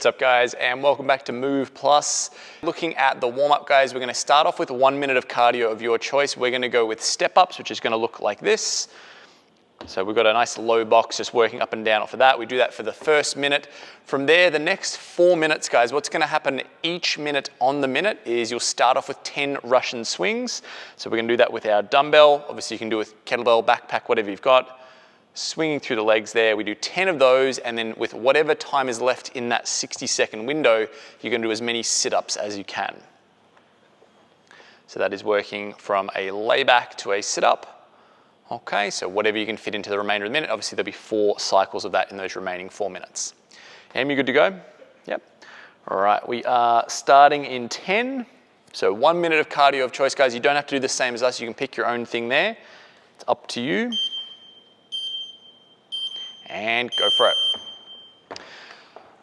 what's up guys, and welcome back to Move Plus. Looking at the warm-up guys, we're gonna start off with 1 minute of cardio of your choice. We're gonna go with step-ups, which is gonna look like this. So we've got a nice low box just working up and down off of that. We do that for the first minute. From there, the next 4 minutes, guys, what's gonna happen each minute on the minute is you'll start off with 10 Russian swings. So we're gonna do that with our dumbbell. Obviously you can do it with kettlebell, backpack, whatever you've got. Swinging through the legs there. We do 10 of those, and then with whatever time is left in that 60-second window, you're gonna do as many sit-ups as you can. So that is working from a layback to a sit-up. Okay, so whatever you can fit into the remainder of the minute. Obviously there'll be 4 cycles of that in those remaining 4 minutes. Em, you good to go? Yep. All right, we are starting in 10. So 1 minute of cardio of choice, guys. You don't have to do the same as us. You can pick your own thing there. It's up to you. And go for it.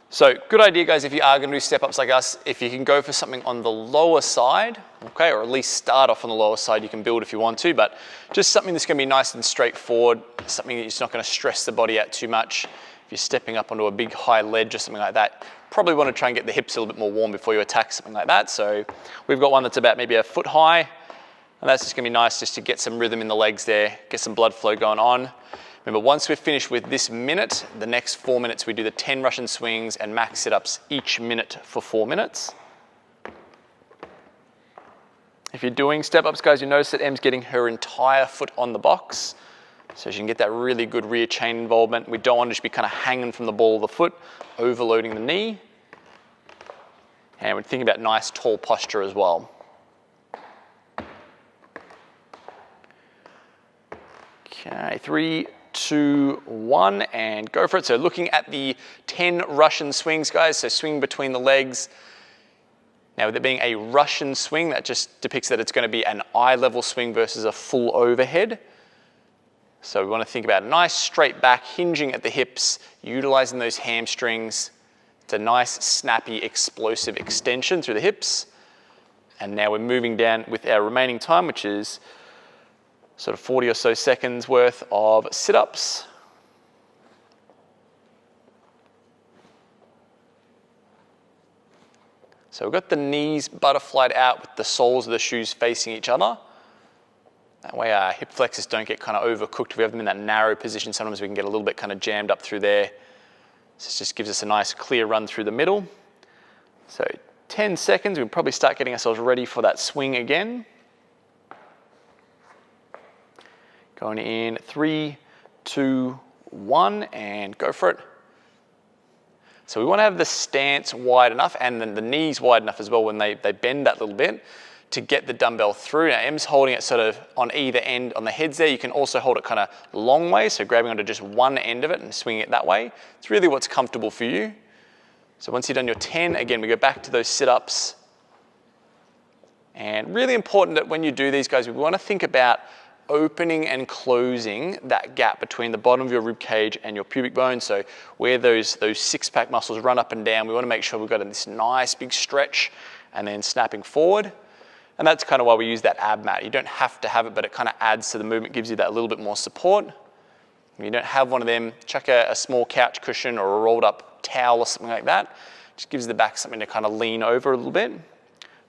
So good idea guys, if you are going to do step-ups like us, if you can go for something on the lower side, okay, or at least start off on the lower side. You can build if you want to, but just something that's going to be nice and straightforward, something that's not going to stress the body out too much. If you're stepping up onto a big high ledge or something like that, probably want to try and get the hips a little bit more warm before you attack something like that. So we've got one that's about maybe a foot high, and that's just going to be nice just to get some rhythm in the legs there, get some blood flow going on. Remember, once we're finished with this minute, the next 4 minutes, we do the 10 Russian swings and max sit-ups each minute for 4 minutes. If you're doing step-ups, guys, you notice that Em's getting her entire foot on the box. So she can get that really good rear chain involvement. We don't want to just be kind of hanging from the ball of the foot, overloading the knee. And we're thinking about nice, tall posture as well. Okay, 3, 2, 1, and go for it. So looking at the 10 Russian swings, guys, so swing between the legs. Now with it being a Russian swing, that just depicts that it's going to be an eye level swing versus a full overhead. So we want to think about a nice straight back, hinging at the hips, utilizing those hamstrings. It's a nice, snappy, explosive extension through the hips. And now we're moving down with our remaining time, which is sort of 40 or so seconds worth of sit-ups. So we've got the knees butterflied out with the soles of the shoes facing each other. That way our hip flexors don't get kind of overcooked. If we have them in that narrow position, sometimes we can get a little bit kind of jammed up through there. This just gives us a nice clear run through the middle. So 10 seconds, we'll probably start getting ourselves ready for that swing again. Going in 3, 2, 1, and go for it. So we want to have the stance wide enough and then the knees wide enough as well when they bend that little bit to get the dumbbell through. Now Em's holding it sort of on either end on the heads there. You can also hold it kind of long way, so grabbing onto just one end of it and swinging it that way. It's really what's comfortable for you. So once you've done your 10, again, we go back to those sit-ups. And really important that when you do these, guys, we want to think about opening and closing that gap between the bottom of your rib cage and your pubic bone. So where those six-pack muscles run up and down, we want to make sure we've got this nice big stretch and then snapping forward. And that's kind of why we use that ab mat. You don't have to have it, but it kind of adds to the movement, gives you that little bit more support. If you don't have one of them, chuck a small couch cushion or a rolled up towel or something like that. Just gives the back something to kind of lean over a little bit.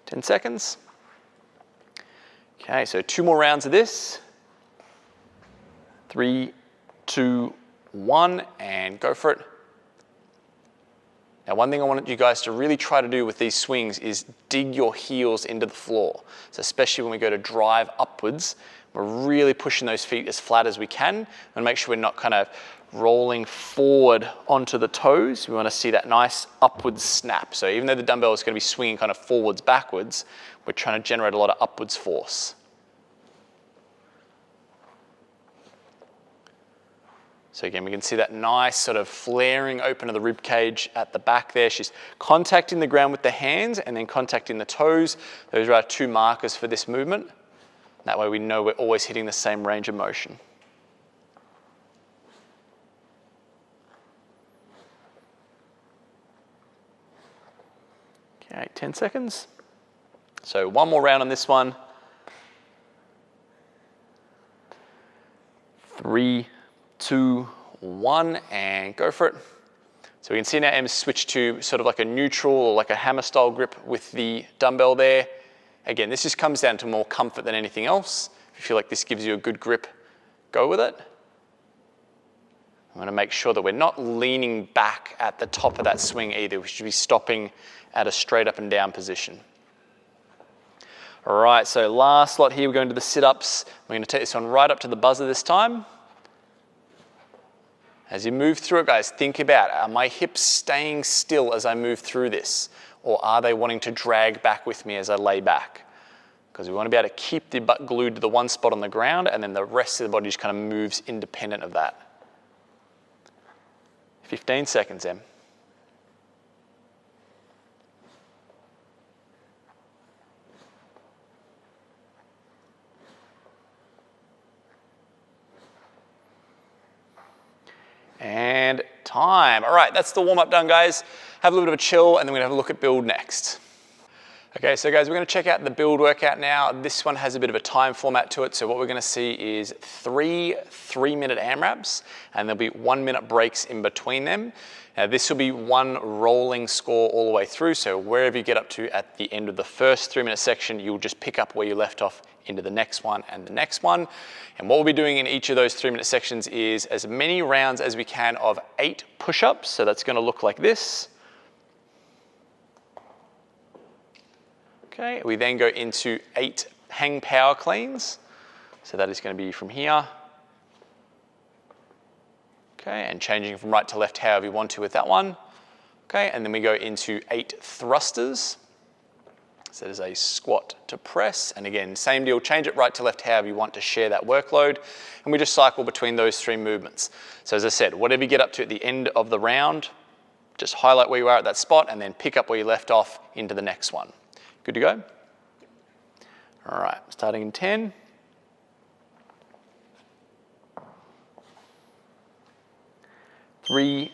10 seconds. Okay, so 2 more rounds of this. 3, 2, 1, and go for it. Now, one thing I want you guys to really try to do with these swings is dig your heels into the floor. So especially when we go to drive upwards, we're really pushing those feet as flat as we can and make sure we're not kind of rolling forward onto the toes. We want to see that nice upwards snap. So even though the dumbbell is going to be swinging kind of forwards, backwards, we're trying to generate a lot of upwards force. So again, we can see that nice sort of flaring open of the rib cage at the back there. She's contacting the ground with the hands and then contacting the toes. Those are our 2 markers for this movement. That way we know we're always hitting the same range of motion. Okay, 10 seconds. So 1 more round on this one. 3, 2, 1, and go for it. So we can see now Em's switched to sort of like a neutral or like a hammer style grip with the dumbbell there. Again, this just comes down to more comfort than anything else. If you feel like this gives you a good grip, go with it. I'm going to make sure that we're not leaning back at the top of that swing either. We should be stopping at a straight up and down position. All right, so last lot here, we're going to the sit-ups. We're going to take this one right up to the buzzer this time. As you move through it, guys, think about, are my hips staying still as I move through this? Or are they wanting to drag back with me as I lay back? Because we want to be able to keep the butt glued to the one spot on the ground, and then the rest of the body just kind of moves independent of that. 15 seconds, Em. And time. All right, that's the warm-up done, guys. Have a little bit of a chill, and then we're gonna have a look at build next. Okay, so guys, we're gonna check out the build workout now. This one has a bit of a time format to it. So what we're gonna see is 3 3-minute AMRAPs, and there'll be 1-minute breaks in between them. Now this will be one rolling score all the way through. So wherever you get up to at the end of the first 3-minute section, you'll just pick up where you left off into the next one and the next one. And what we'll be doing in each of those 3-minute sections is as many rounds as we can of 8 push-ups. So that's gonna look like this. Okay, we then go into 8 hang power cleans. So that is going to be from here. Okay, and changing from right to left however you want to with that one. Okay, and then we go into 8 thrusters. So there's a squat to press. And again, same deal, change it right to left however you want to share that workload. And we just cycle between those 3 movements. So as I said, whatever you get up to at the end of the round, just highlight where you are at that spot and then pick up where you left off into the next one. Good to go? All right, starting in 10. 3,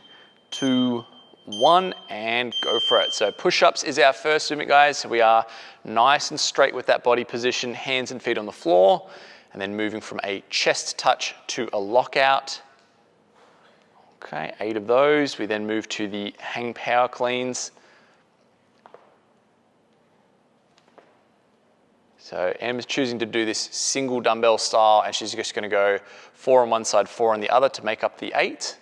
2, 1, and go for it. So push-ups is our first movement, guys. So we are nice and straight with that body position, hands and feet on the floor, and then moving from a chest touch to a lockout. Okay, 8 of those. We then move to the hang power cleans. So Em's choosing to do this single dumbbell style, and she's just gonna go 4 on one side, 4 on the other to make up the 8.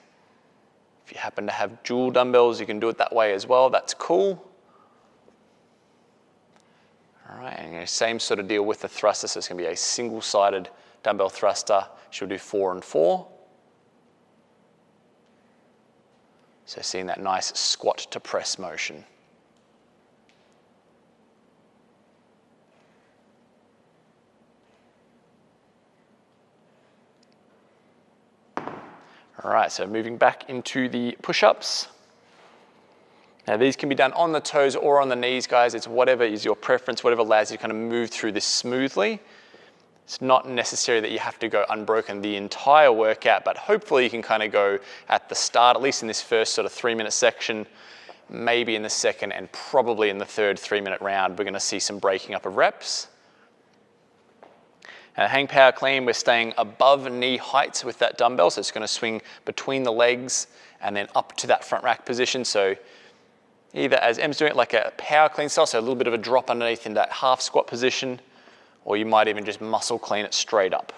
If you happen to have dual dumbbells, you can do it that way as well. That's cool. All right, and same sort of deal with the thruster. So it's gonna be a single-sided dumbbell thruster. She'll do 4 and 4. So seeing that nice squat to press motion. All right, so moving back into the push-ups. Now these can be done on the toes or on the knees, guys. It's whatever is your preference, whatever allows you to kind of move through this smoothly. It's not necessary that you have to go unbroken the entire workout, but hopefully you can kind of go at the start, at least in this first sort of 3-minute section, maybe in the second, and probably in the third 3-minute round, we're gonna see some breaking up of reps. Hang power clean, we're staying above knee height with that dumbbell, so it's gonna swing between the legs and then up to that front rack position. So either as Em's doing it like a power clean style, so a little bit of a drop underneath in that half squat position, or you might even just muscle clean it straight up.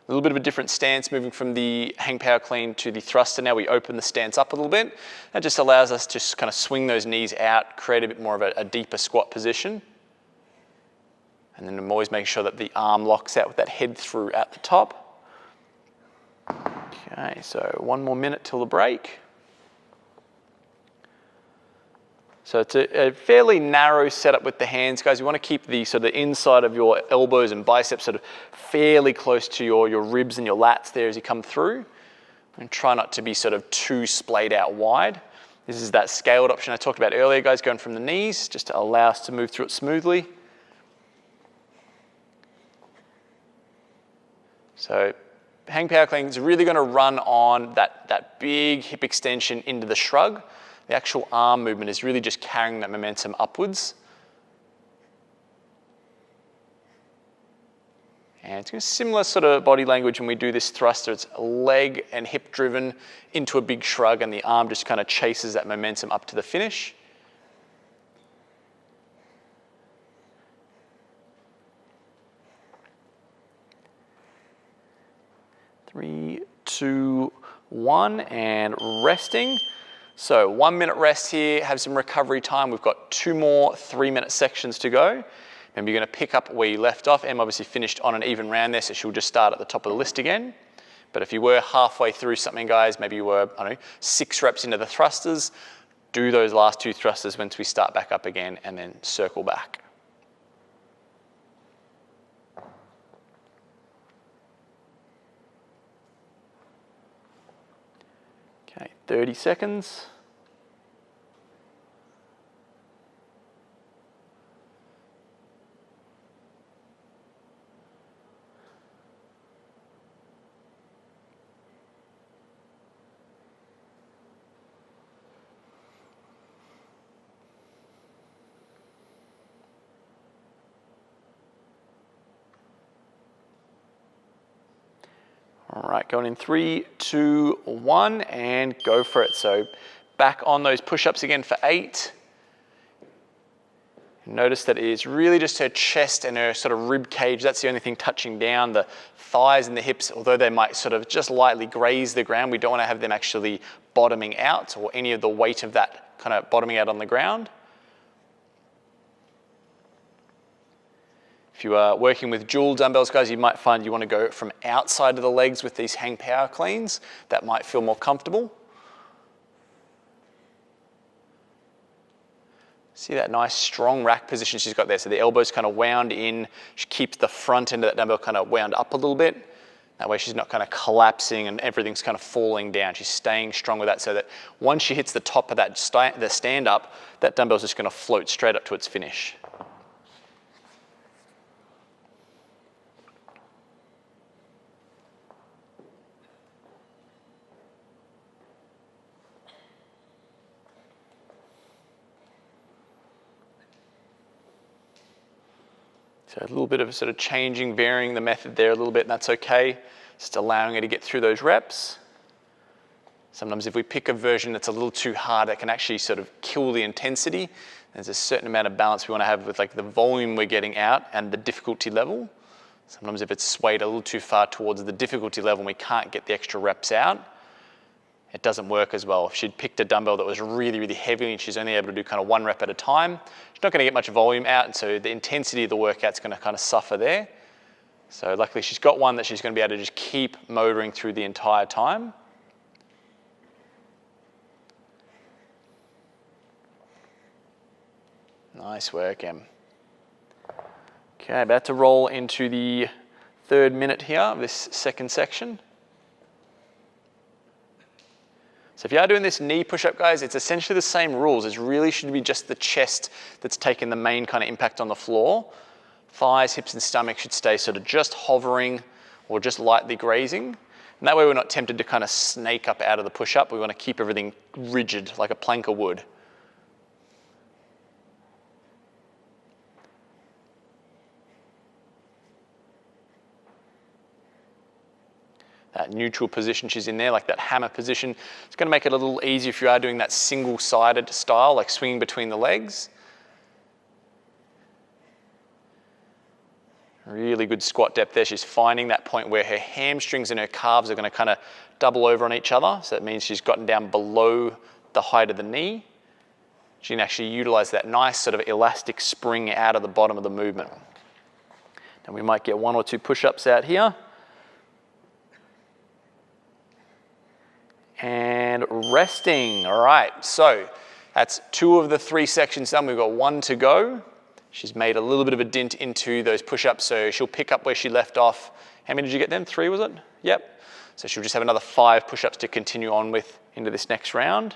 A little bit of a different stance moving from the hang power clean to the thruster. Now we open the stance up a little bit. That just allows us to kind of swing those knees out, create a bit more of a deeper squat position. And then I'm always making sure that the arm locks out with that head through at the top. Okay, so 1 more minute till the break. So it's a fairly narrow setup with the hands, guys. You want to keep the sort of inside of your elbows and biceps sort of fairly close to your ribs and your lats there as you come through. And try not to be sort of too splayed out wide. This is that scaled option I talked about earlier, guys, going from the knees, just to allow us to move through it smoothly. So hang power clean is really going to run on that big hip extension into the shrug. The actual arm movement is really just carrying that momentum upwards. And it's a similar sort of body language when we do this thruster. It's leg and hip driven into a big shrug, and the arm just kind of chases that momentum up to the finish. Three, two, one, and resting. So 1 minute rest here, have some recovery time. We've got 2 more 3-minute sections to go. Remember, you're going to pick up where you left off. Em obviously finished on an even round there, so she'll just start at the top of the list again. But if you were halfway through something, guys, maybe you were, I don't know, 6 reps into the thrusters, do those last 2 thrusters once we start back up again, and then circle back. Okay, 30 seconds. All right, going in 3, 2, 1, and go for it. So back on those push-ups again for 8. Notice that it is really just her chest and her sort of rib cage. That's the only thing touching down. The thighs and the hips, although they might sort of just lightly graze the ground, we don't want to have them actually bottoming out or any of the weight of that kind of bottoming out on the ground. If you are working with dual dumbbells, guys, you might find you want to go from outside of the legs with these hang power cleans. That might feel more comfortable. See that nice strong rack position she's got there. So the elbow's kind of wound in. She keeps the front end of that dumbbell kind of wound up a little bit. That way she's not kind of collapsing and everything's kind of falling down. She's staying strong with that so that once she hits the top of that the stand up, that dumbbell's just going to float straight up to its finish. So a little bit of sort of changing, varying the method there a little bit, and that's okay. Just allowing her to get through those reps. Sometimes if we pick a version that's a little too hard, it can actually sort of kill the intensity. There's a certain amount of balance we want to have with like the volume we're getting out and the difficulty level. Sometimes if it's swayed a little too far towards the difficulty level and we can't get the extra reps out, it doesn't work as well. If she'd picked a dumbbell that was really, really heavy and she's only able to do kind of 1 rep at a time, she's not going to get much volume out, and so the intensity of the workout's going to kind of suffer there. So luckily she's got one that she's going to be able to just keep motoring through the entire time. Nice work, Em. Okay, about to roll into the 3rd minute here of this second section. So if you are doing this knee push-up, guys, it's essentially the same rules. It really should be just the chest that's taking the main kind of impact on the floor. Thighs, hips, and stomach should stay sort of just hovering or just lightly grazing. And that way we're not tempted to kind of snake up out of the push-up. We want to keep everything rigid, like a plank of wood. That neutral position she's in there, like that hammer position. It's going to make it a little easier if you are doing that single-sided style, like swinging between the legs. Really good squat depth there. She's finding that point where her hamstrings and her calves are going to kind of double over on each other. So that means she's gotten down below the height of the knee. She can actually utilize that nice sort of elastic spring out of the bottom of the movement. And we might get 1 or 2 push-ups out here. And resting. All right, so that's 2 of the 3 sections done. We've got 1 to go. She's made a little bit of a dent into those push-ups, so she'll pick up where she left off. How many did you get then? 3, was it? Yep. So she'll just have another 5 push-ups to continue on with into this next round.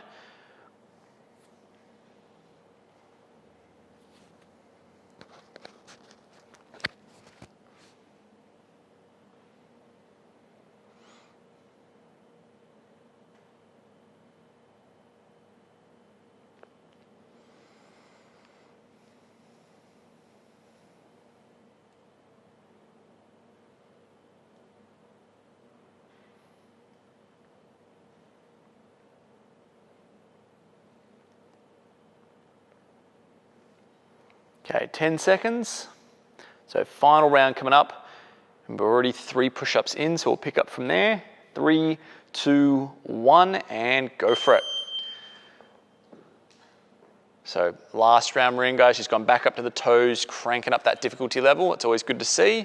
Okay, 10 seconds. So final round coming up. And we're already 3 push-ups in, so we'll pick up from there. 3, 2, 1, and go for it. So last round we're in, guys. She's gone back up to the toes, cranking up that difficulty level. It's always good to see.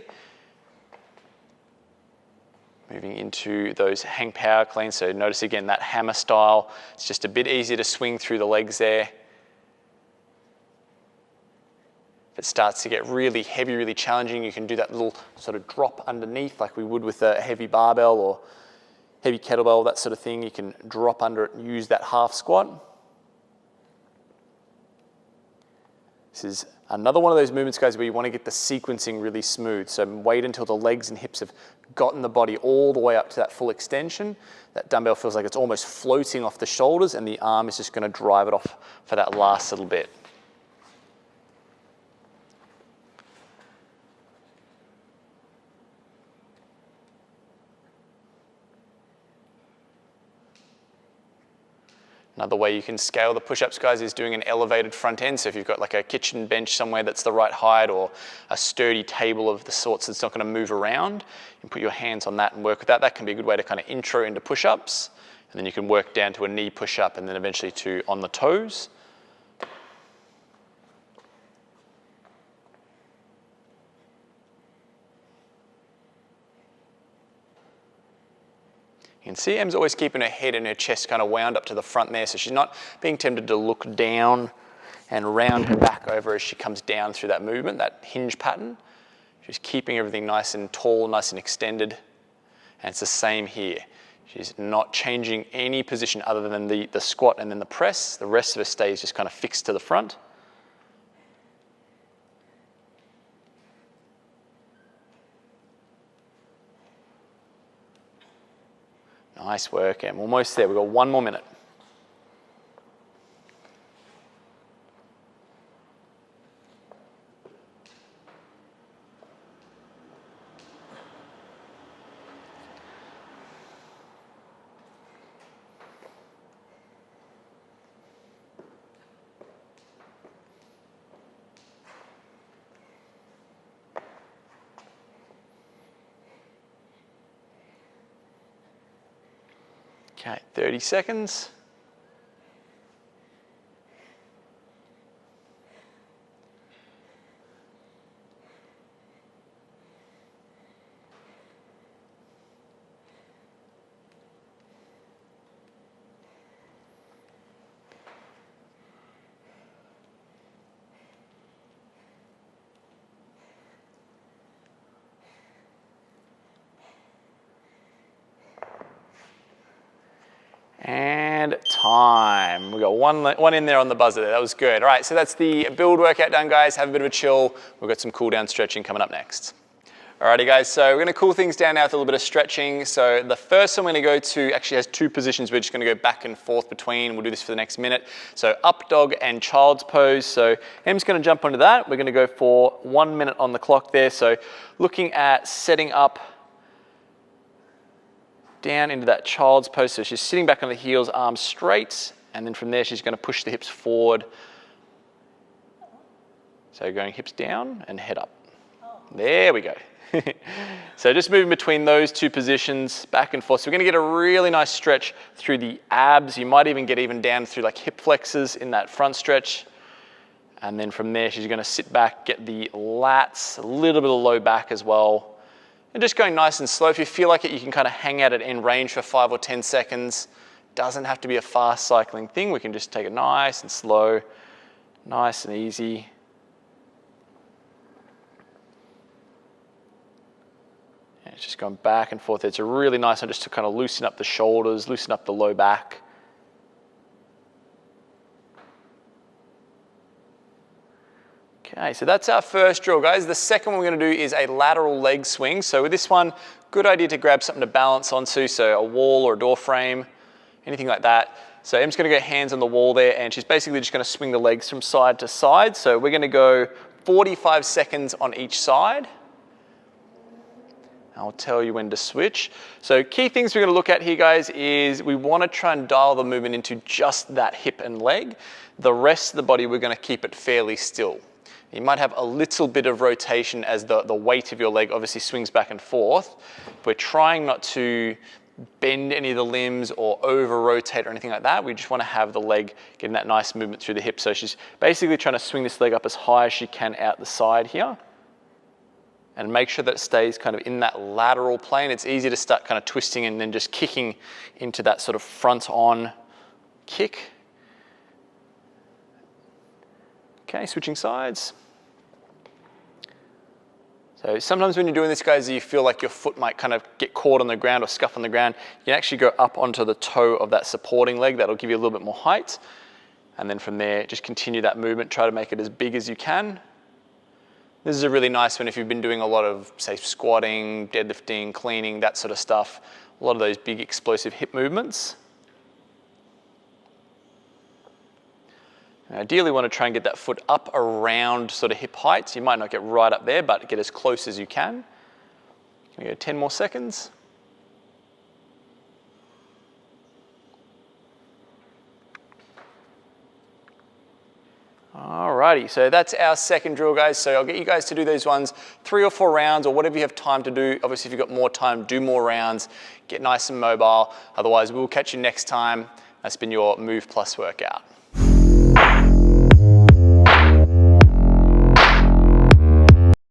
Moving into those hang power cleans. So notice again that hammer style. It's just a bit easier to swing through the legs there. If it starts to get really heavy, really challenging, you can do that little sort of drop underneath like we would with a heavy barbell or heavy kettlebell, that sort of thing. You can drop under it and use that half squat. This is another one of those movements, guys, where you want to get the sequencing really smooth. So wait until the legs and hips have gotten the body all the way up to that full extension. That dumbbell feels like it's almost floating off the shoulders, and the arm is just going to drive it off for that last little bit. Another way you can scale the push-ups, guys, is doing an elevated front end. So if you've got like a kitchen bench somewhere that's the right height, or a sturdy table of the sorts that's not going to move around, you can put your hands on that and work with that. That can be a good way to kind of intro into push-ups. And then you can work down to a knee push-up and then eventually to on the toes. You can see Em's always keeping her head and her chest kind of wound up to the front there, so she's not being tempted to look down and round her back over as she comes down through that movement, that hinge pattern. She's keeping everything nice and tall, nice and extended. And it's the same here. She's not changing any position other than the squat and then the press. The rest of her stays just kind of fixed to the front. Nice work, Em. Almost there. We've got 1 more minute. Okay, 30 seconds. And time. We got one in there on the buzzer there. That was good. All right, so that's the build workout done, guys. Have a bit of a chill. We've got some cool down stretching coming up next. Alrighty, guys, so we're going to cool things down now with a little bit of stretching. So the first one we're going to go to actually has 2 positions we're just going to go back and forth between. We'll do this for the next minute. So up dog and child's pose. So Em's going to jump onto that. We're going to go for 1 minute on the clock there. So looking at setting up down into that child's pose. So she's sitting back on the heels, arms straight, and then from there she's going to push the hips forward. So going hips down and head up. There we go. So just moving between those 2 positions, back and forth. So we're going to get a really nice stretch through the abs. You might even get even down through like hip flexors in that front stretch. And then from there she's going to sit back, get the lats, a little bit of low back as well. And just going nice and slow. If you feel like it, you can kind of hang out at end range for 5 or 10 seconds. Doesn't have to be a fast cycling thing. We can just take it nice and slow, nice and easy. And it's just going back and forth. It's a really nice one just to kind of loosen up the shoulders, loosen up the low back. Okay, so that's our first drill, guys. The second one we're going to do is a lateral leg swing. So with this one, good idea to grab something to balance onto, so a wall or a door frame, anything like that. So Em's going to get hands on the wall there, and she's basically just going to swing the legs from side to side. So we're going to go 45 seconds on each side. I'll tell you when to switch. So key things we're going to look at here, guys, is we want to try and dial the movement into just that hip and leg. The rest of the body, we're going to keep it fairly still. You might have a little bit of rotation as the weight of your leg obviously swings back and forth. We're trying not to bend any of the limbs or over rotate or anything like that. We just want to have the leg getting that nice movement through the hip. So she's basically trying to swing this leg up as high as she can out the side here. And make sure that it stays kind of in that lateral plane. It's easy to start kind of twisting and then just kicking into that sort of front on kick. Okay, switching sides. So sometimes when you're doing this, guys, you feel like your foot might kind of get caught on the ground or scuff on the ground. You can actually go up onto the toe of that supporting leg. That'll give you a little bit more height. And then from there, just continue that movement. Try to make it as big as you can. This is a really nice one if you've been doing a lot of, say, squatting, deadlifting, cleaning, that sort of stuff. A lot of those big explosive hip movements. And ideally, you want to try and get that foot up around sort of hip height. So you might not get right up there, but get as close as you can. Go 10 more seconds. Alrighty, so that's our second drill, guys. So I'll get you guys to do those ones 3 or 4 rounds or whatever you have time to do. Obviously, if you've got more time, do more rounds, get nice and mobile. Otherwise, we'll catch you next time. That's been your Move Plus workout.